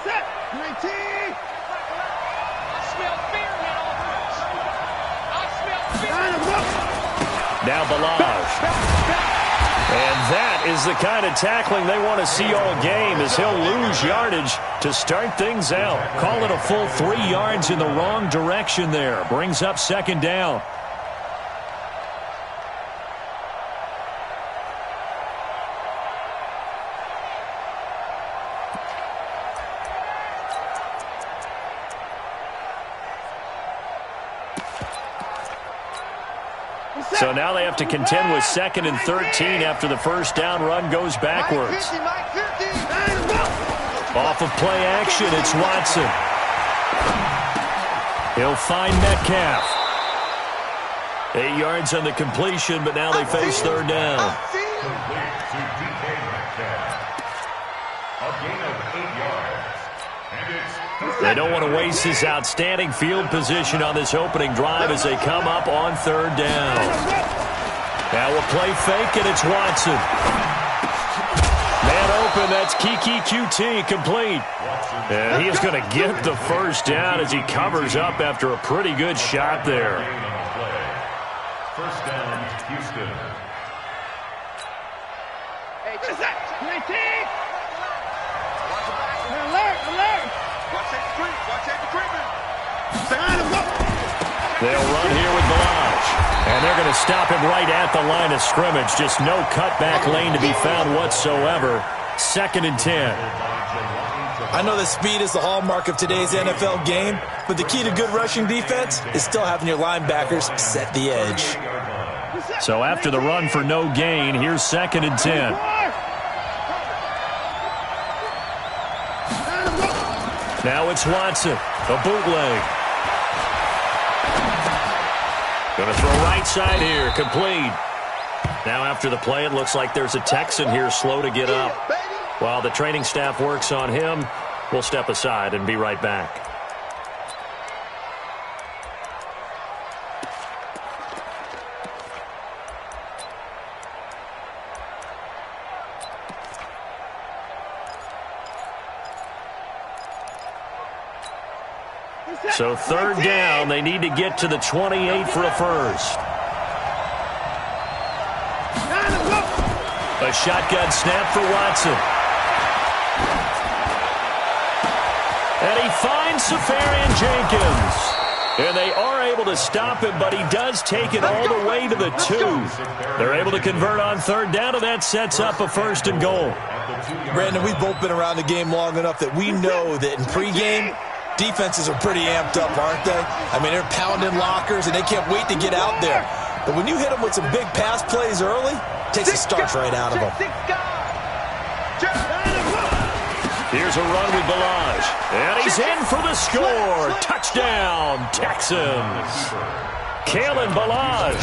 Set. 19. I smell fear in that offense. I smell fear. Now Balaj. And that is the kind of tackling they want to see all game, as he'll lose yardage to start things out. Call it a full 3 yards in the wrong direction there. Brings up second down. So now they have to contend with 2nd and 13 after the first down run goes backwards. Off of play action, it's Watson. He'll find Metcalf. 8 yards on the completion, but now they face third down. A gain of 8 yards. They don't want to waste this outstanding field position on this opening drive as they come up on third down. Now a play fake, and it's Watson. Man open, that's Kiki QT, complete. And he is going to get the first down as he covers up after a pretty good shot there. First down, Houston. Hey, check that. 19. Alert. Watch that They'll run here with Balaj. And they're going to stop him right at the line of scrimmage. Just no cutback lane to be found whatsoever. 2nd and 10. I know that speed is the hallmark of today's NFL game, but the key to good rushing defense is still having your linebackers set the edge. So after the run for no gain, here's 2nd and 10. Now it's Watson, a bootleg. Going to throw right side here, complete. Now after the play, it looks like there's a Texan here slow to get up. While the training staff works on him, we'll step aside and be right back. So third down, they need to get to the 28 for a first. A shotgun snap for Watson. And he finds Safarian Jenkins. And they are able to stop him, but he does take it all the way to the 2. They're able to convert on third down, and that sets up a 1st and goal. Brandon, we've both been around the game long enough that we know that in pregame, defenses are pretty amped up, aren't they? I mean, they're pounding lockers, and they can't wait to get out there. But when you hit them with some big pass plays early, it takes the starch right out of them. Here's a run with Balaj. And he's in for the score. Touchdown, Texans. Kalen Balaj,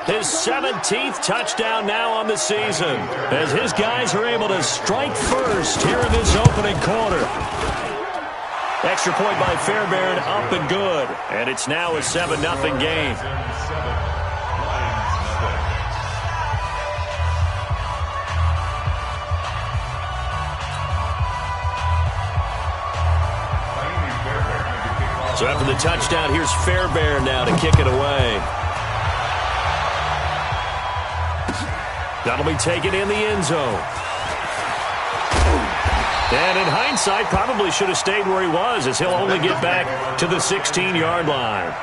his 17th touchdown now on the season, as his guys are able to strike first here in this opening quarter. Extra point by Fairbairn, up and good. And it's now a 7-0 game. So after the touchdown, here's Fairbairn now to kick it away. That'll be taken in the end zone. And in hindsight, probably should have stayed where he was, as he'll only get back to the 16-yard line.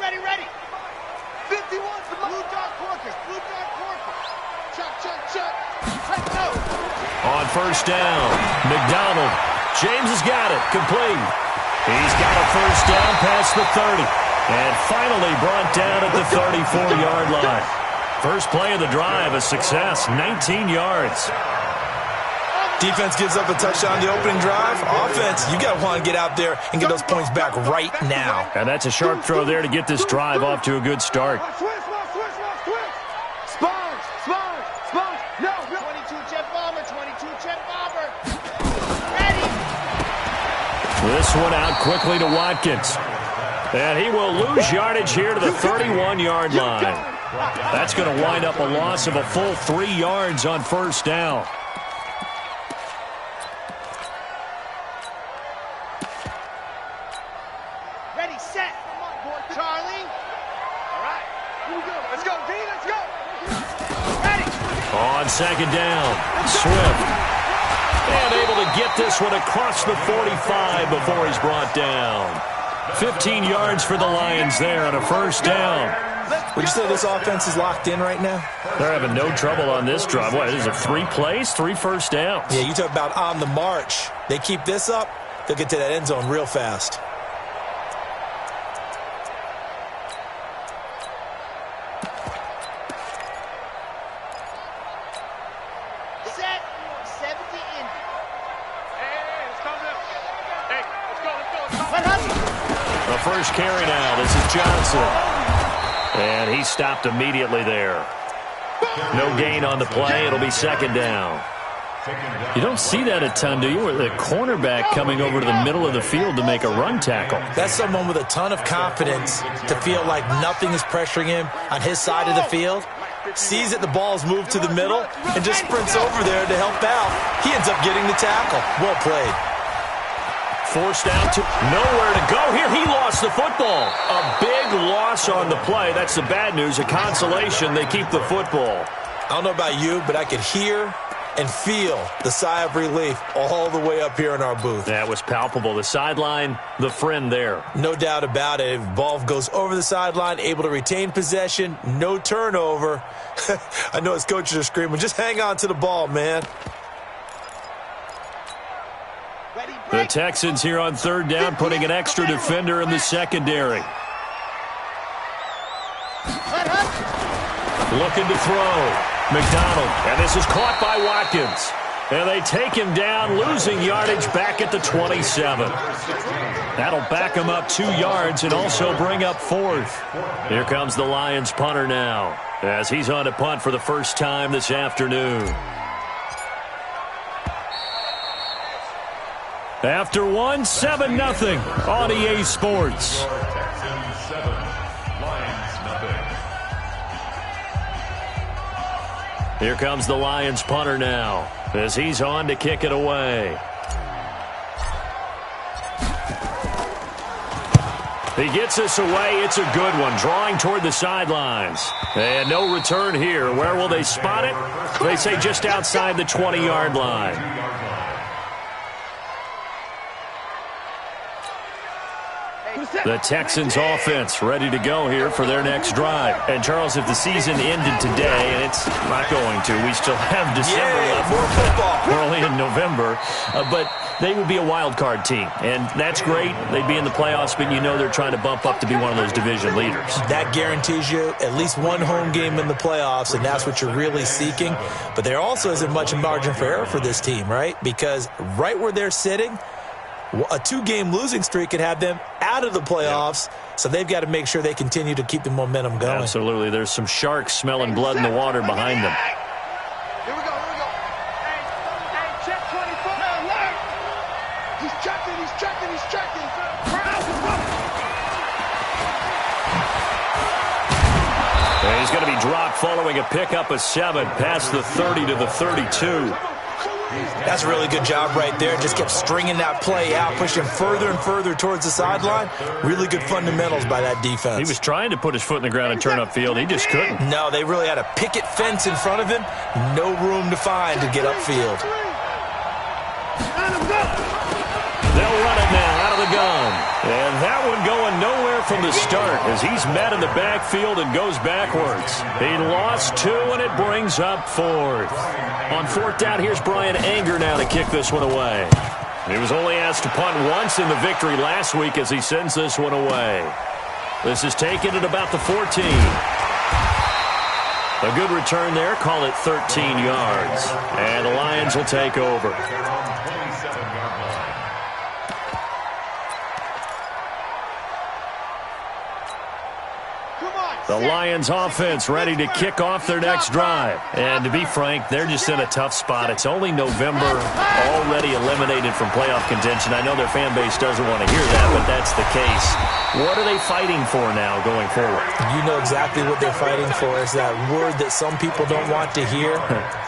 Ready. 51 for Blue Dog Porkers. Chuck. Let's go. On first down, McDonald. James has got it. Complete. He's got a first down past the 30. And finally brought down at the 34-yard line. First play of the drive, a success, 19 yards. Defense gives up a touchdown the opening drive. Offense, you got to want to get out there and get those points back right now. And that's a sharp throw there to get this drive off to a good start. Sponge. No. 22, Jeff Ball. This one out quickly to Watkins. And he will lose yardage here to the 31-yard line. That's going to wind up a loss of a full 3 yards on first down. Ready, set. Come on, boy, Charlie. All right. Here we go. Let's go, D. Let's go. Ready. On second down, Swift. And able to get this one across the 45 before he's brought down. 15 yards for the Lions there on a first down. Would you say this offense is locked in right now? They're having no trouble on this drive. What, is it 3 plays, 3 first downs? Yeah, you talk about on the march. They keep this up, they'll get to that end zone real fast. Set. 70 in. Hey, let's go. Hey, let's go. Let Hudson. The first carry now. This is Johnson. And he stopped immediately there. No gain on the play. It'll be second down. You don't see that a ton, do you? With a cornerback coming over to the middle of the field to make a run tackle. That's someone with a ton of confidence to feel like nothing is pressuring him on his side of the field. Sees that the ball's moved to the middle and just sprints over there to help out. He ends up getting the tackle. Well played. Forced out to nowhere to go here. He lost the football. A big loss on the play. That's the bad news. A consolation. They keep the football. I don't know about you, but I could hear and feel the sigh of relief all the way up here in our booth. That was palpable. The sideline, the friend there. No doubt about it. If ball goes over the sideline, able to retain possession, no turnover. I know his coaches are screaming, just hang on to the ball, man. The Texans here on third down, putting an extra defender in the secondary. Looking to throw. McDonald, and this is caught by Watkins. And they take him down, losing yardage back at the 27. That'll back him up 2 yards and also bring up fourth. Here comes the Lions punter now, as he's on to punt for the first time this afternoon. After one, 7-0 on EA Sports. Texans 7, Lions nothing. Here comes the Lions punter now, as he's on to kick it away. He gets this away. It's a good one, drawing toward the sidelines. And no return here. Where will they spot it? They say just outside the 20-yard line. The Texans offense ready to go here for their next drive. And, Charles, if the season ended today, and it's not going to, we still have December left. More football. We're only in November. But they would be a wild card team, and that's great. They'd be in the playoffs, but you know they're trying to bump up to be one of those division leaders. That guarantees you at least one home game in the playoffs, and that's what you're really seeking. But there also isn't much margin for error for this team, right? Because right where they're sitting, a 2-game losing streak could have them out of the playoffs, so they've got to make sure they continue to keep the momentum going. Absolutely. There's some sharks smelling blood in the water behind them. Here we go. Hey, check 24. Alert. He's checking. And he's going to be dropped following a pickup of 7 past the 30 to the 32. That's a really good job right there. Just kept stringing that play out, pushing further and further towards the sideline. Really good fundamentals by that defense. He was trying to put his foot in the ground and turn upfield. He just couldn't. No, they really had a picket fence in front of him. No room to find to get upfield. They'll run it now out of the gun. And that one going nowhere from the start as he's met in the backfield and goes backwards. He lost 2, and it brings up 4th. On 4th down, here's Brian Anger now to kick this one away. He was only asked to punt once in the victory last week as he sends this one away. This is taken at about the 14. A good return there. Call it 13 yards. And the Lions will take over. Come on, The Lions offense ready to kick off their next drive. And to be frank, they're just in a tough spot. It's only November, already eliminated from playoff contention. I know their fan base doesn't want to hear that, but that's the case. What are they fighting for now going forward? You know exactly what they're fighting for. Is that word that some people don't want to hear,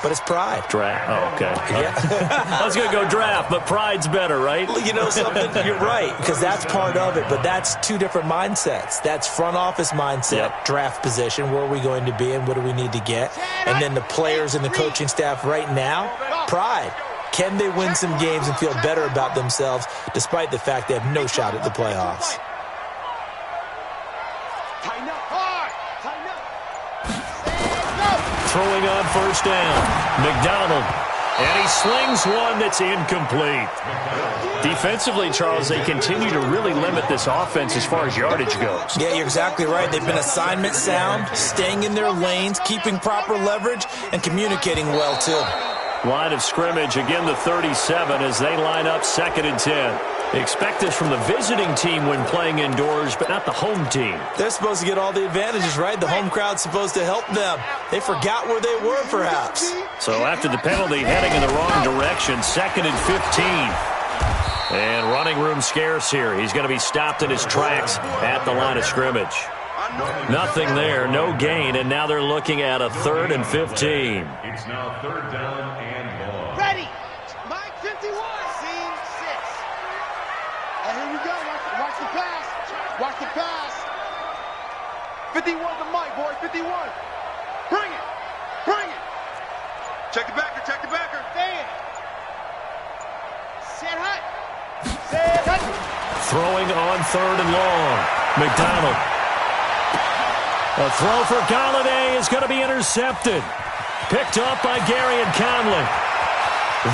but it's pride. Draft. Oh, okay. Yeah. I was going to go draft, but pride's better, right? You know something? You're right, because that's part of it, but that's two different mindsets. That's front office mindset, draft position, where are we going to be and what do we need to get? And then the players and the coaching staff right now, pride. Can they win some games and feel better about themselves despite the fact they have no shot at the playoffs? Throwing on first down. McDonald. And he slings one that's incomplete. Defensively, Charles, they continue to really limit this offense as far as yardage goes. Yeah, you're exactly right. They've been assignment sound, staying in their lanes, keeping proper leverage, and communicating well, too. Line of scrimmage, again the 37 as they line up 2nd and 10. Expect this from the visiting team when playing indoors, but not the home team. They're supposed to get all the advantages, right? The home crowd's supposed to help them. They forgot where they were, perhaps. So after the penalty, heading in the wrong direction, 2nd and 15. And running room scarce here. He's going to be stopped in his tracks at the line of scrimmage. Nothing there, no gain, and now they're looking at a 3rd and 15. It's now 3rd down and long. Ready. Mike 51. Scene 6. And here we go. Watch the pass. Watch the pass. 51 to Mike, boy. 51. Bring it. Bring it. Check the backer. Check the backer. Stand. Set hut. Set hut. Throwing on 3rd and long. McDonald. A throw for Galladay is going to be intercepted. Picked up by Gary and Conley.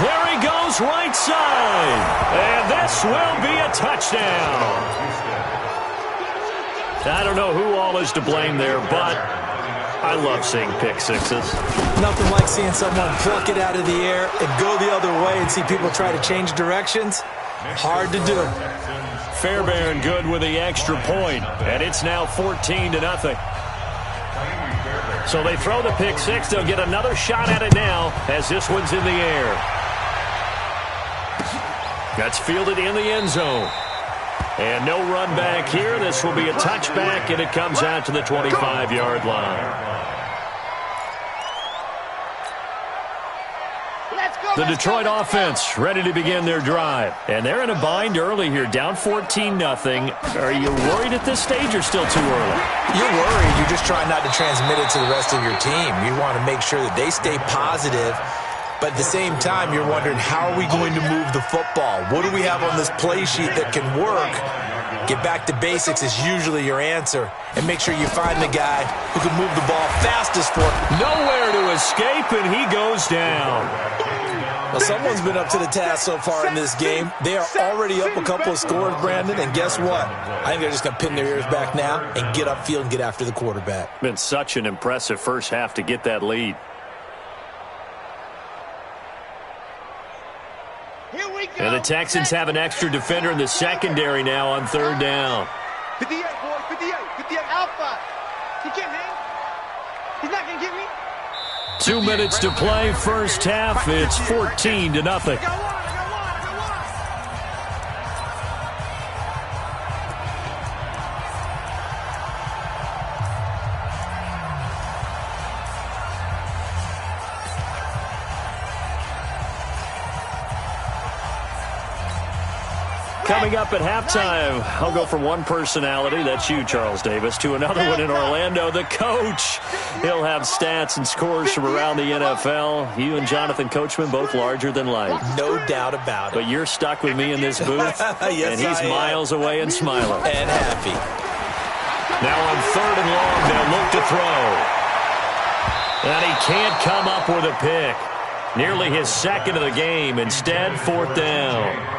There he goes, right side. And this will be a touchdown. I don't know who all is to blame there, but I love seeing pick sixes. Nothing like seeing someone pluck it out of the air and go the other way and see people try to change directions. Hard to do. Fairbairn good with the extra point, and it's now 14-0. So they throw the pick six. They'll get another shot at it now as this one's in the air. That's fielded in the end zone. And no run back here. This will be a touchback, and it comes out to the 25-yard line. The Detroit offense ready to begin their drive. And they're in a bind early here, down 14-0. Are you worried at this stage or still too early? You're worried. You're just trying not to transmit it to the rest of your team. You want to make sure that they stay positive. But at the same time, you're wondering, how are we going to move the football? What do we have on this play sheet that can work? Get back to basics is usually your answer. And make sure you find the guy who can move the ball fastest for it. Nowhere to escape, and he goes down. Well, someone's been up to the task so far in this game. They are already up a couple of scores, Brandon, and guess what? I think they're just going to pin their ears back now and get upfield and get after the quarterback. Been such an impressive first half to get that lead. Here we go. And the Texans have an extra defender in the secondary now on 3rd down. 58, boy. 58. 58. Alpha. He can't, man. He's not going to get me. 2 minutes to play, first half. It's 14-0. Coming up at halftime, I'll go from one personality, that's you, Charles Davis, to another one in Orlando, the coach. He'll have stats and scores from around the NFL. You and Jonathan Coachman, both larger than life. No doubt about it. But you're stuck with me in this booth, Yes, and he's miles away and smiling. And happy. Now on 3rd and long, they'll look to throw. And he can't come up with a pick. Nearly his second of the game. Instead, 4th down.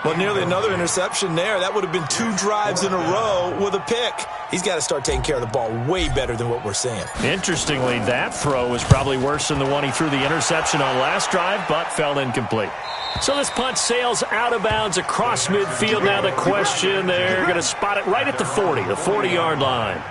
Well, nearly another interception there. That would have been 2 drives in a row with a pick. He's got to start taking care of the ball way better than what we're seeing. Interestingly, that throw was probably worse than the one he threw the interception on last drive, but fell incomplete. So this punt sails out of bounds across midfield. Now the question, they're going to spot it right at the 40, the 40-yard line.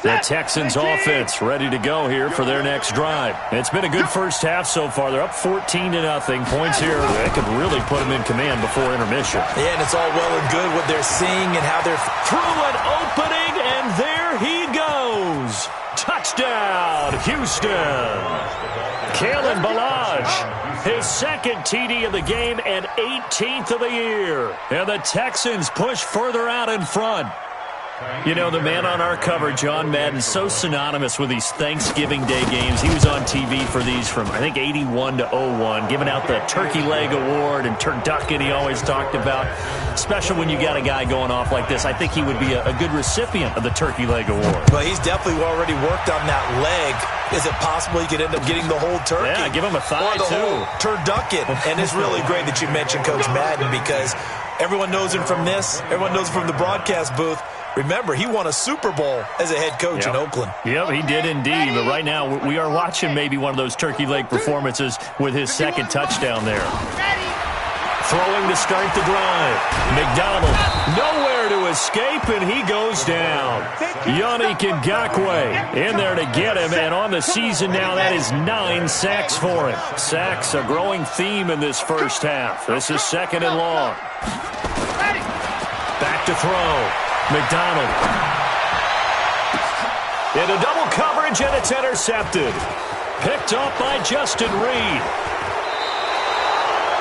The Texans offense ready to go here for their next drive. It's been a good first half so far. They're up 14-0. Points here, they could really put them in command before intermission. Yeah, and it's all well and good what they're seeing and how they're through an opening, and there he goes. Touchdown, Houston. Kalen Ballage, his second TD of the game and 18th of the year. And the Texans push further out in front. You know, the man on our cover, John Madden, so synonymous with these Thanksgiving Day games. He was on TV for these from, I think, 81 to 01, giving out the Turkey Leg Award and turducken he always talked about. Special when you got a guy going off like this. I think he would be a good recipient of the Turkey Leg Award. Well, he's definitely already worked on that leg. Is it possible he could end up getting the whole turkey? Yeah, give him a thigh, or the whole turducken. And it's really great that you mentioned Coach Madden because everyone knows him from this. Everyone knows him from the broadcast booth. Remember, he won a Super Bowl as a head coach in Oakland. Yep, he did indeed. But right now, we are watching maybe one of those turkey leg performances with his second touchdown there. Throwing to start the drive. McDonald, nowhere to escape, and he goes down. Yannick Ngakoue in there to get him, and on the season now, that is 9 sacks for him. Sacks, a growing theme in this first half. This is second and long. Back to throw. McDonald. Into double coverage, and it's intercepted. Picked off by Justin Reed.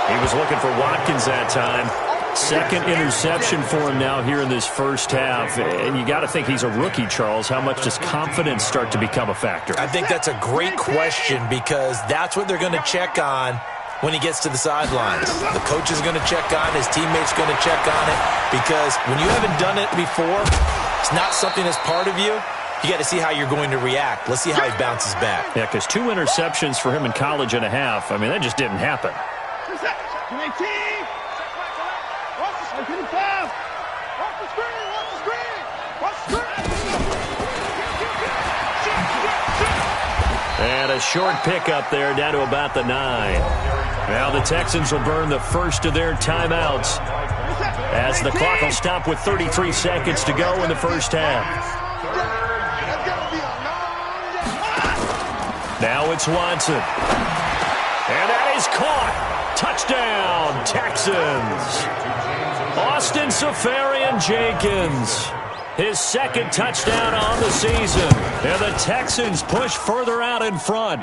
He was looking for Watkins that time. Second interception for him now here in this first half. And you got to think he's a rookie, Charles. How much does confidence start to become a factor? I think that's a great question because that's what they're going to check on when he gets to the sidelines. The coach is going to check on, his teammates going to check on it, because when you haven't done it before, it's not something that's part of you. You got to see how you're going to react. Let's see how he bounces back. Yeah, because 2 interceptions for him in college and a half. I mean, that just didn't happen. And a short pickup there down to about the 9. Now the Texans will burn the first of their timeouts as the clock will stop with 33 seconds to go in the first half. Now it's Watson. And that is caught. Touchdown, Texans. Austin Seferian-Jenkins. His second touchdown on the season. And the Texans push further out in front.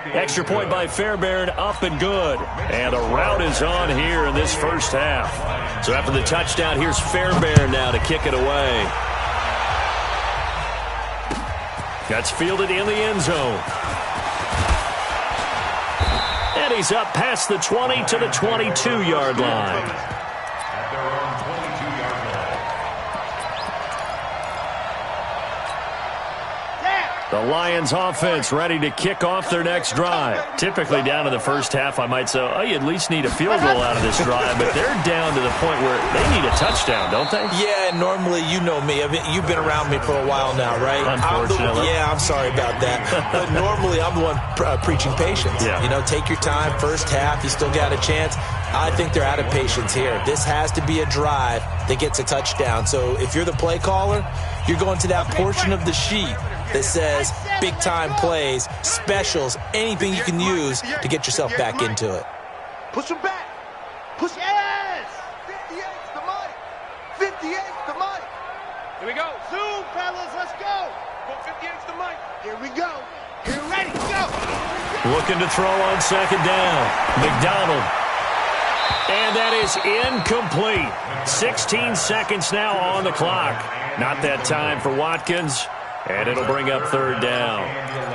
Extra point by Fairbairn, up and good. And the route is on here in this first half. So after the touchdown, here's Fairbairn now to kick it away. That's fielded in the end zone. And he's up past the 20 to the 22-yard line. The Lions offense ready to kick off their next drive. Typically down to the first half, I might say, oh, you at least need a field goal out of this drive, but they're down to the point where they need a touchdown, don't they? Yeah, normally, you know me. I mean, you've been around me for a while now, right? Unfortunately. I'm sorry about that. But normally, I'm the one preaching patience. Yeah. You know, take your time. First half, you still got a chance. I think they're out of patience here. This has to be a drive that gets a touchdown. So if you're the play caller, you're going to that portion of the sheet that says big-time plays, specials, anything you can use to get yourself back into it. Push him back. Push. Yes! 58's the money. 58's the money. Here we go. Zoom, fellas. Let's go. 58's the money. Here we go. Get ready. Go. Looking to throw on second down. McDonald. And that is incomplete. 16 seconds now on the clock. Not that time for Watkins. And it'll bring up third down.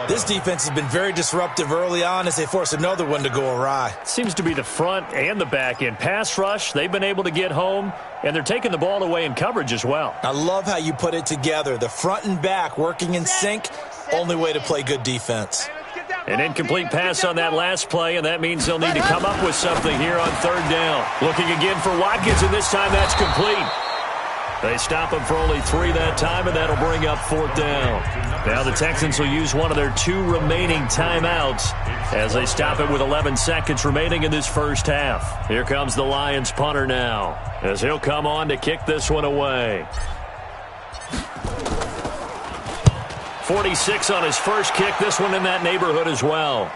This defense has been very disruptive early on as they force another one to go awry. Seems to be the front and the back end. Pass rush, they've been able to get home, and they're taking the ball away in coverage as well. I love how you put it together. The front and back working in sync, only way to play good defense. An incomplete pass on that last play, and that means they'll need to come up with something here on third down. Looking again for Watkins, and this time that's complete. They stop him for only 3 that time, and that'll bring up fourth down. Now the Texans will use one of their 2 remaining timeouts as they stop it with 11 seconds remaining in this first half. Here comes the Lions punter now as he'll come on to kick this one away. 46 on his first kick. This one in that neighborhood as well.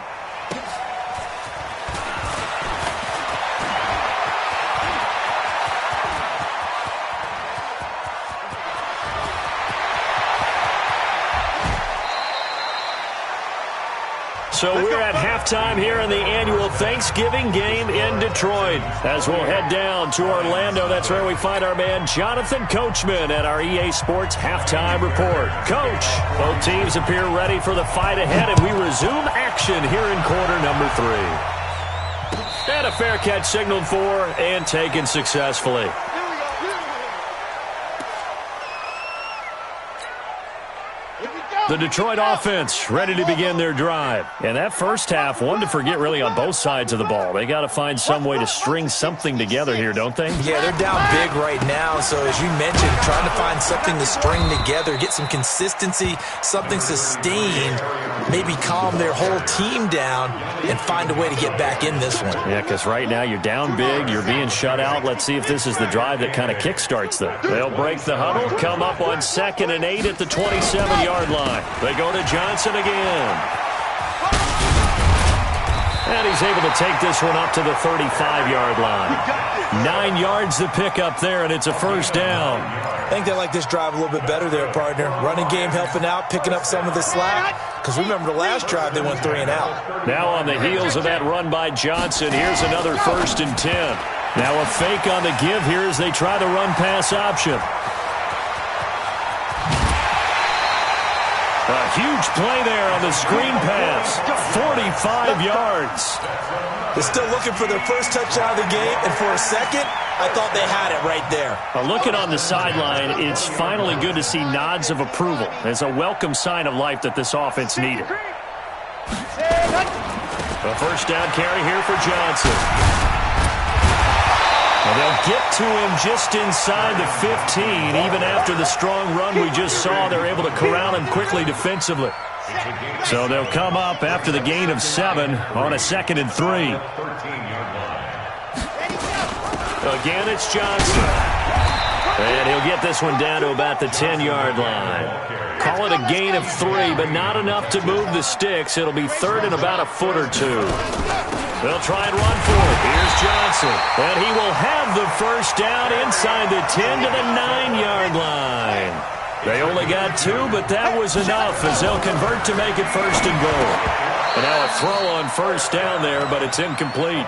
So we're at halftime here in the annual Thanksgiving game in Detroit. As we'll head down to Orlando, that's where we find our man Jonathan Coachman at our EA Sports Halftime Report. Coach, both teams appear ready for the fight ahead, and we resume action here in quarter number 3. And a fair catch signaled for and taken successfully. The Detroit offense ready to begin their drive. And that first half, one to forget really on both sides of the ball. They got to find some way to string something together here, don't they? Yeah, they're down big right now. So as you mentioned, trying to find something to string together, get some consistency, something sustained, maybe calm their whole team down and find a way to get back in this one. Yeah, because right now you're down big, you're being shut out. Let's see if this is the drive that kind of kickstarts them. They'll break the huddle, come up on 2nd and 8 at the 27-yard line. They go to Johnson again. And he's able to take this one up to the 35-yard line. 9 yards to pick up there, and it's a first down. I think they like this drive a little bit better there, partner. Running game helping out, picking up some of the slack. Because remember the last drive, they went 3 and out. Now on the heels of that run by Johnson, here's another 1st and 10. Now a fake on the give here as they try the run-pass option. A huge play there on the screen pass. 45 yards. They're still looking for their first touchdown of the game, and for a second, I thought they had it right there. Looking on the sideline, it's finally good to see nods of approval. It's a welcome sign of life that this offense needed. A first down carry here for Johnson. And they'll get to him just inside the 15. Even after the strong run we just saw, they're able to corral him quickly defensively. So they'll come up after the gain of 7 on a 2nd and 3. Again, it's Johnson. And he'll get this one down to about the 10-yard line. Call it a gain of 3, but not enough to move the sticks. It'll be 3rd and about a foot or 2. They'll try and run for it. Here's Johnson. And he will have the first down inside the 10 to the 9-yard line. They only got 2, but that was enough as they'll convert to make it 1st and goal. And now a throw on first down there, but it's incomplete.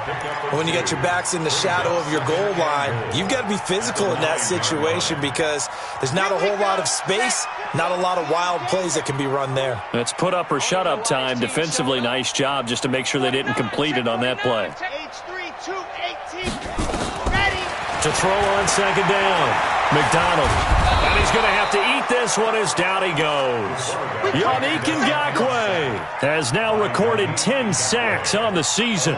When you get your backs in the shadow of your goal line, you've got to be physical in that situation because there's not a whole lot of space, not a lot of wild plays that can be run there. It's put up or shut up time. Defensively, nice job just to make sure they didn't complete it on that play. To throw on 2nd down, McDonald. And he's going to have to eat this one as down he goes. Yannick Ngakoue has now recorded 10 sacks on the season.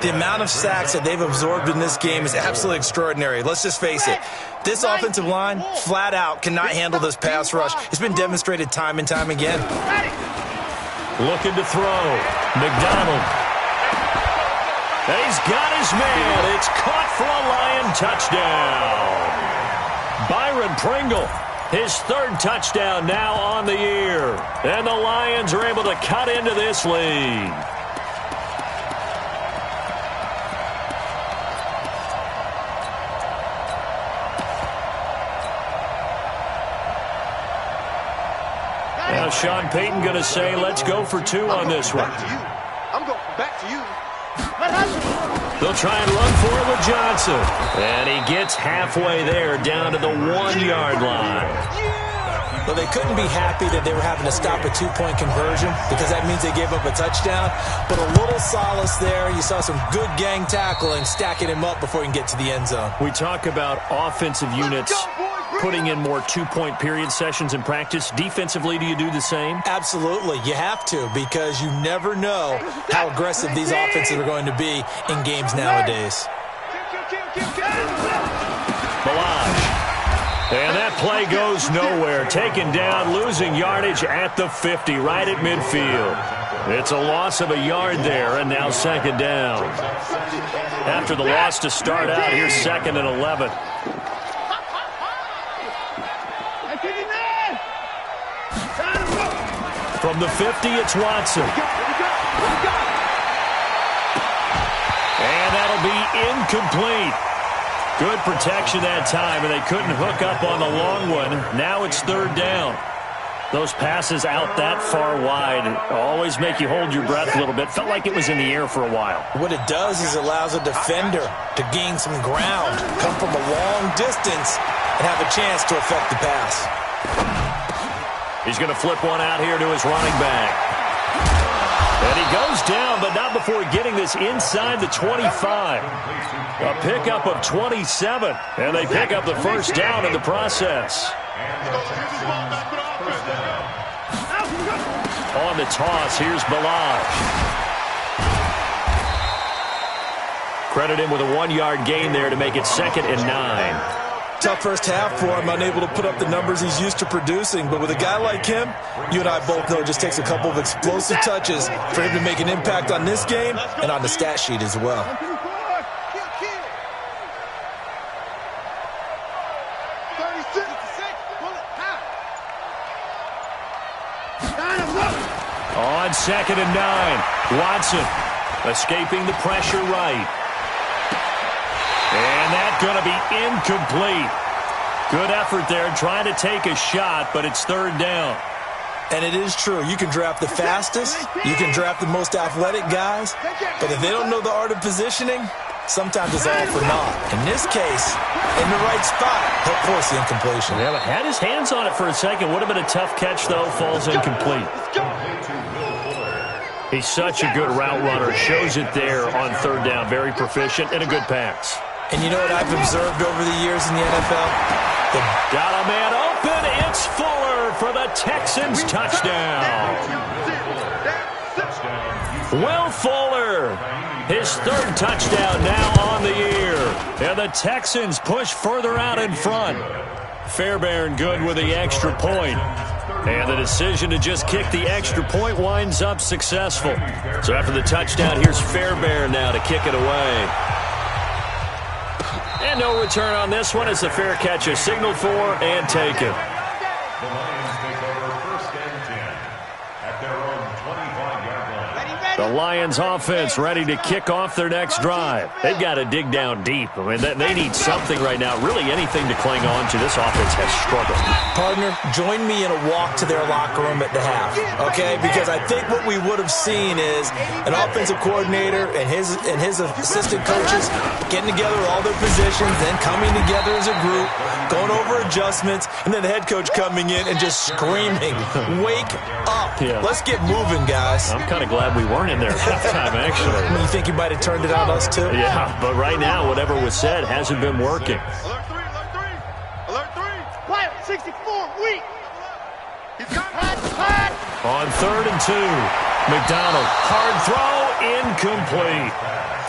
The amount of sacks that they've absorbed in this game is absolutely extraordinary. Let's just face it. This offensive line, flat out, cannot handle this pass rush. It's been demonstrated time and time again. Looking to throw. McDonald. And he's got his man. It's caught for a Lion touchdown. Byron Pringle, his 3rd touchdown now on the year. And the Lions are able to cut into this lead. Now Sean Payton going to say, let's go for 2 on this one. I'm going back to you. They'll try and run for it with Johnson. And he gets halfway there down to the 1-yard line. Well, they couldn't be happy that they were having to stop a 2-point conversion because that means they gave up a touchdown. But a little solace there. You saw some good gang tackling, stacking him up before he can get to the end zone. We talk about offensive units putting in more 2-point period sessions in practice. Defensively, do you do the same? Absolutely. You have to because you never know how aggressive these offenses are going to be in games nowadays. Balaj. And that play goes nowhere. Taken down, losing yardage at the 50, right at midfield. It's a loss of a yard there, and now 2nd down. After the loss to start out, here's 2nd and 11. From the 50, it's Watson. And that'll be incomplete. Good protection that time, and they couldn't hook up on the long one. Now it's third down. Those passes out that far wide always make you hold your breath a little bit. Felt like it was in the air for a while. What it does is it allows a defender to gain some ground, come from a long distance, and have a chance to affect the pass. He's going to flip one out here to his running back. And he goes down, but not before getting this inside the 25. A pickup of 27, and they pick up the first down in the process. On the toss, here's Balaj. Credit him with a 1-yard gain there to make it 2nd and 9. Tough first half for him, unable to put up the numbers he's used to producing. But with a guy like him, you and I both know it just takes a couple of explosive touches for him to make an impact on this game and on the stat sheet as well. On 2nd and 9, Watson escaping the pressure right. And that's going to be incomplete. Good effort there trying to take a shot, but it's third down. And it is true. You can draft the fastest, you can draft the most athletic guys, but if they don't know the art of positioning, sometimes it's all for naught. In this case, in the right spot, he'll force the incompletion. Yeah, but had his hands on it for a second. Would have been a tough catch, though. Falls incomplete. He's such a good route runner. Shows it there on third down. Very proficient and a good pass. And you know what I've observed over the years in the NFL? Got a man open. It's Fuller for the Texans touchdown. Will Fuller, his third touchdown now on the year. And the Texans push further out in front. Fairbairn good with the extra point. And the decision to just kick the extra point winds up successful. So after the touchdown, here's Fairbairn now to kick it away. And no return on this one as the fair catch is signaled for and taken. The Lions take over 1st and 10 at their own 25-yard line. The Lions offense ready to kick off their next drive. They've got to dig down deep. I mean, they need something right now, really anything to cling on to. This offense has struggled. Partner, join me in a walk to their locker room at the half, okay? Because I think what we would have seen is an offensive coordinator and his assistant coaches getting together all their positions, then coming together as a group, going over adjustments, and then the head coach coming in and just screaming, "Wake up. Yeah. Let's get moving, guys." I'm kind of glad we weren't in there at halftime, actually. You think you might have turned it on us, too? Yeah, but right now, whatever was said hasn't been working. Alert 3, alert 3. Alert 3. Quiet, 64, weak. He's got hot. On 3rd and 2, McDonald, hard throw, incomplete.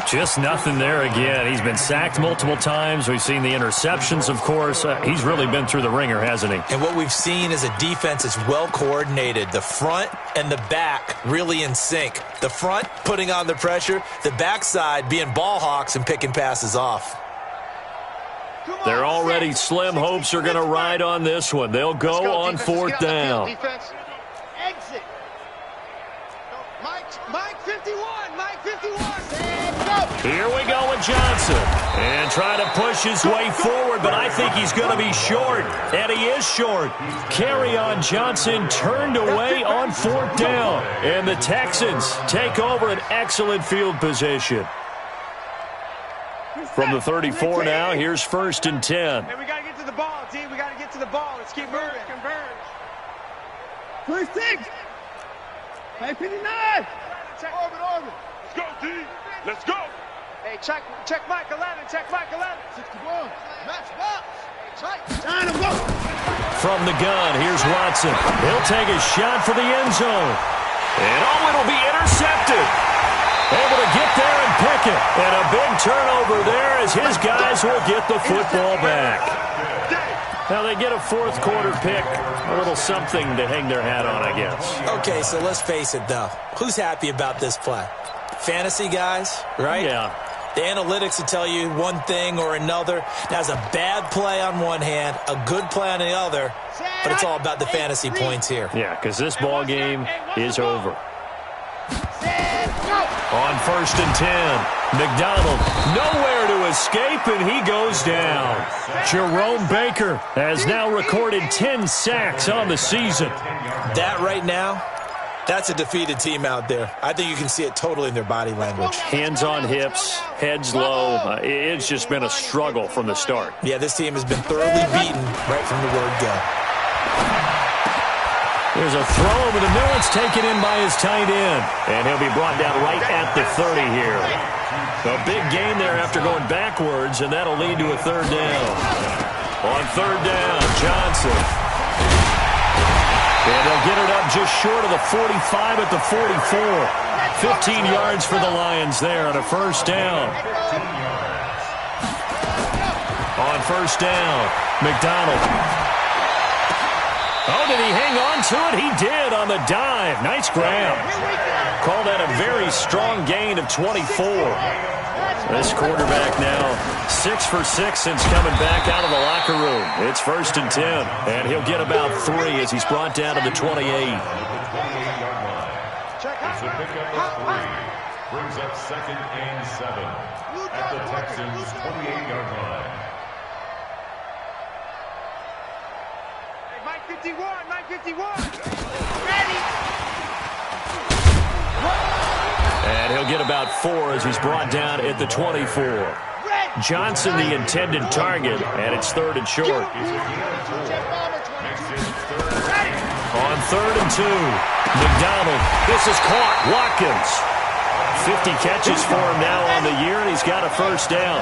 Just nothing there again. He's been sacked multiple times. We've seen the interceptions, of course. He's really been through the ringer, hasn't he? And what we've seen is a defense that's well coordinated. The front and the back really in sync. The front putting on the pressure, the backside being ball hawks and picking passes off. They're already slim hopes are going to ride on this one. They'll go on 4th down. Defense. Exit. Mike 51. Mike 51. And go. Here we go with Johnson. And trying to push his way forward, but I think he's going to be short. And he is short. Carry on Johnson turned away on 4th down. And the Texans take over an excellent field position. From the 34 now, here's 1st and 10. Hey, we got to get to the ball, D. We got to get to the ball. Let's keep moving. Converge. 26. Hey, 59. Orbit. Let's go, D. Let's go. Hey, check Mike 11. Check Mike 11. 61. Match box. Time to go. From the gun, here's Watson. He'll take a shot for the end zone. And it'll be intercepted. Able to get there and pick it. And a big turnover there as his guys will get the football back. Now they get a 4th quarter pick. A little something to hang their hat on, I guess. Okay, so let's face it, though. Who's happy about this play? Fantasy guys, right? Yeah. The analytics will tell you one thing or another. That's a bad play on one hand, a good play on the other, but it's all about the fantasy points here. Yeah, because this ball game is over. On 1st and 10, McDonald nowhere to escape, and he goes down. Jerome Baker has now recorded 10 sacks on the season. That right now, that's a defeated team out there. I think you can see it totally in their body language. Hands on hips, heads low. It's just been a struggle from the start. Yeah, this team has been thoroughly beaten right from the word go. There's a throw over the middle. It's taken in by his tight end. And he'll be brought down right at the 30 here. A big gain there after going backwards, and that'll lead to a 3rd down. On 3rd down, Johnson. And they'll get it up just short of the 45 at the 44. 15 yards for the Lions there on a 1st down. On 1st down, McDonald. Oh, did he hang on to it? He did on the dive. Nice grab. Call that a very strong gain of 24. This quarterback now 6 for 6 since coming back out of the locker room. It's 1st and 10, and he'll get about 3 as he's brought down to the 28. It's a pickup of 3. Brings up 2nd and 7 at the Texans' 28-yard line. 51. Ready. And he'll get about 4 as he's brought down at the 24. Johnson the intended target, and it's 3rd and short. On 3rd and 2, McDonald. This is caught. Watkins. 50 catches for him now on the year, and he's got a 1st down.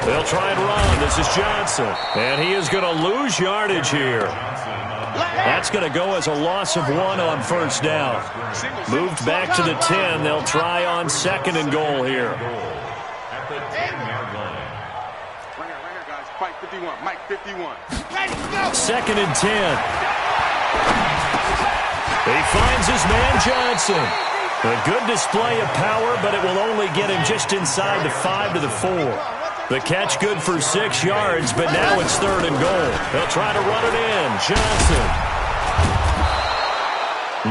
They'll try and run. This is Johnson. And he is going to lose yardage here. That's going to go as a loss of 1 on 1st down. Moved back to the 10. They'll try on 2nd and goal here. At the 10-yard line. Right here, guys. Mike 51. Mike 51. 2nd and 10. He finds his man Johnson. A good display of power, but it will only get him just inside the 5 to the 4. The catch good for 6 yards, but now it's 3rd and goal. They'll try to run it in. Johnson.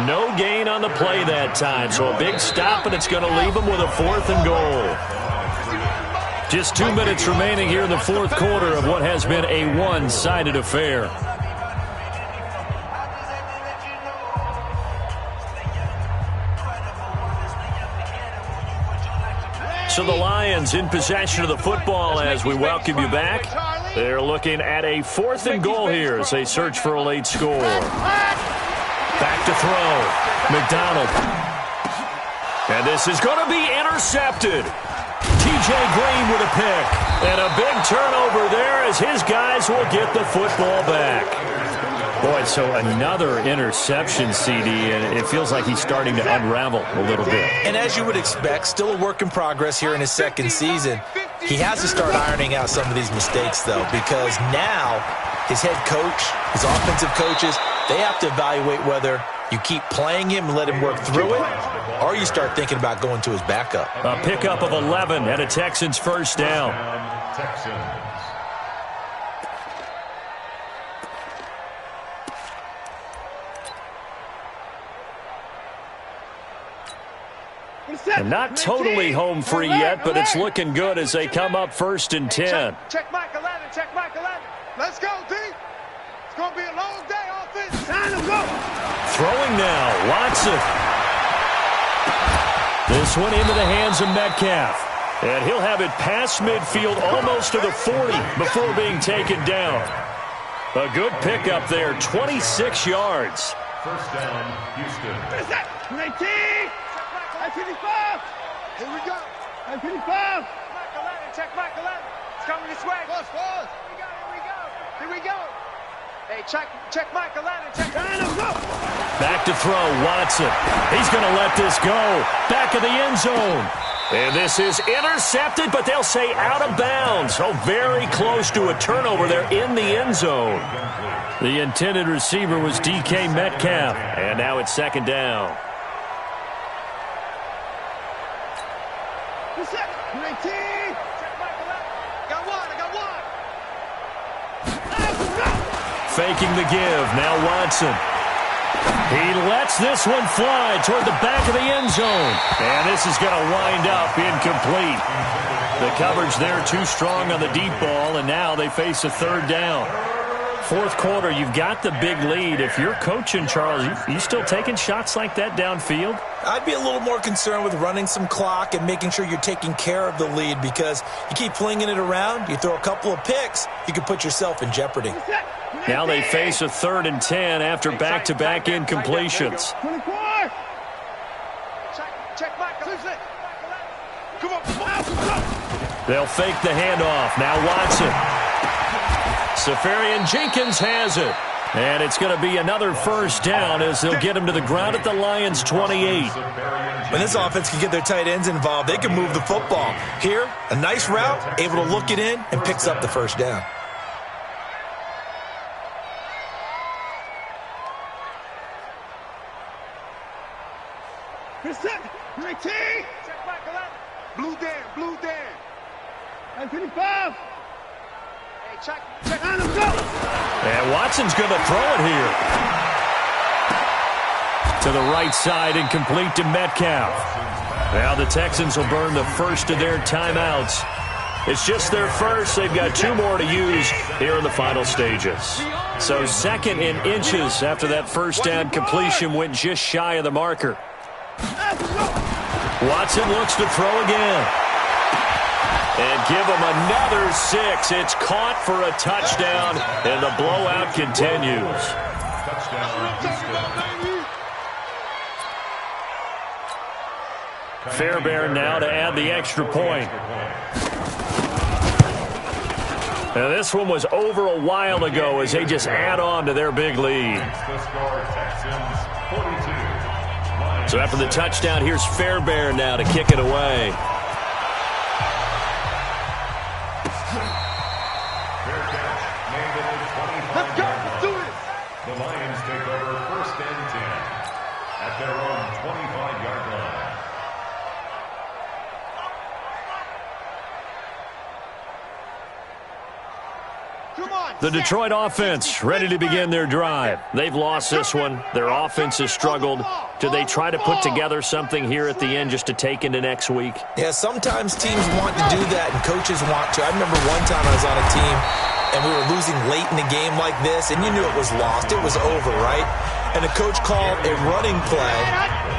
No gain on the play that time, so a big stop, and it's going to leave him with a 4th and goal. Just 2 minutes remaining here in the 4th quarter of what has been a one-sided affair. So the Lions in possession of the football as we welcome you back. They're looking at a 4th and goal here as they search for a late score. Back to throw. McDonald. And this is going to be intercepted. T.J. Green with a pick. And a big turnover there as his guys will get the football back. Boy, so another interception, CD, and it feels like he's starting to unravel a little bit. And as you would expect, still a work in progress here in his 2nd season. He has to start ironing out some of these mistakes, though, because now his head coach, his offensive coaches, they have to evaluate whether you keep playing him and let him work through it, or you start thinking about going to his backup. A pickup of 11 and a Texans 1st down. Texans. And not totally home free yet, but it's looking good as they come up 1st and 10. Check Mike 11. Check Mike 11. Let's go, D. It's going to be a long day offense. Time to go. Throwing now, Watson. This one into the hands of Metcalf. And he'll have it past midfield almost to the 40 before being taken down. A good pickup there, 26 yards. 1st down, Houston. What is that? 19. 55. Here we go. 55. Mike 11. Check Mike 11. It's coming this way. Force. Here we go. Hey, check Mike 11. Check. Go. Back to throw, Watson. He's going to let this go. Back of the end zone. And this is intercepted, but they'll say out of bounds. Oh, very close to a turnover there in the end zone. The intended receiver was DK Metcalf, and now it's second down. Faking the give, now Watson. He lets this one fly toward the back of the end zone. And this is going to wind up incomplete. The coverage there too strong on the deep ball, and now they face a third down. Fourth quarter, you've got the big lead. If you're coaching, Charles, you still taking shots like that downfield? I'd be a little more concerned with running some clock and making sure you're taking care of the lead, because you keep flinging it around, you throw a couple of picks, you can put yourself in jeopardy. Now they face a 3rd and 10 after back-to-back incompletions. They'll fake the handoff. Now Watson. Safarian Jenkins has it. And it's going to be another first down as they'll get him to the ground at the Lions' 28. When this offense can get their tight ends involved, they can move the football. Here, a nice route, able to look it in, and picks up the first down. Blue Dan. And 55. Check. On him, go. And Watson's going to throw it here. To the right side and complete to Metcalf. Now the Texans will burn the first of their timeouts. It's just their first. They've got 2 more to use here in the final stages. So 2nd and inches after that first down completion went just shy of the marker. Watson looks to throw again. And give him another 6. It's caught for a touchdown, and the blowout continues. Fairbairn now to add the extra point. Now this one was over a while ago as they just add on to their big lead. So after the touchdown, here's Fairbairn now to kick it away. The Lions take over 1st and 10 at their own 25-yard line. The Detroit offense ready to begin their drive. They've lost this one. Their offense has struggled. Do they try to put together something here at the end just to take into next week? Yeah, sometimes teams want to do that and coaches want to. I remember one time I was on a team and we were losing late in the game like this, and you knew it was lost. It was over, right? And the coach called a running play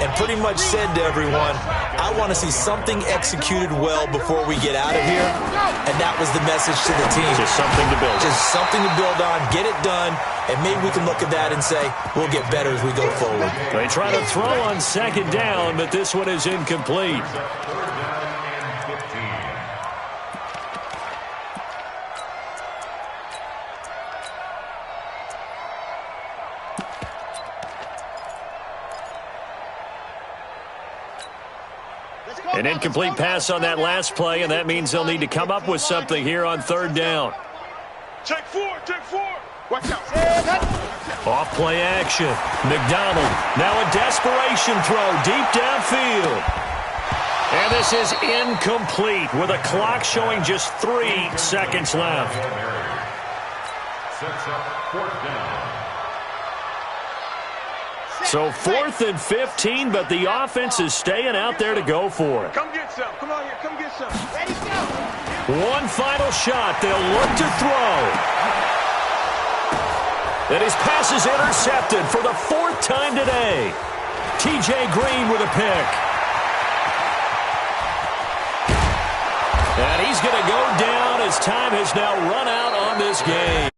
and pretty much said to everyone, I want to see something executed well before we get out of here. And that was the message to the team. Just something to build on. Just something to build on, get it done, and maybe we can look at that and say, we'll get better as we go forward. They try to throw on 2nd down, but this one is incomplete. An incomplete pass on that last play, and that means they'll need to come up with something here on 3rd down. Check 4. Watch out. Off play action. McDonald now a desperation throw deep downfield. And this is incomplete with a clock showing just 3 seconds left. Sets up 4th down. So 4th and 15, but the offense is staying out there to go for it. Come get some. Come on here. Come get some. Ready, go. One final shot. They'll look to throw. And his pass is intercepted for the 4th time today. T.J. Green with a pick. And he's going to go down as time has now run out on this game.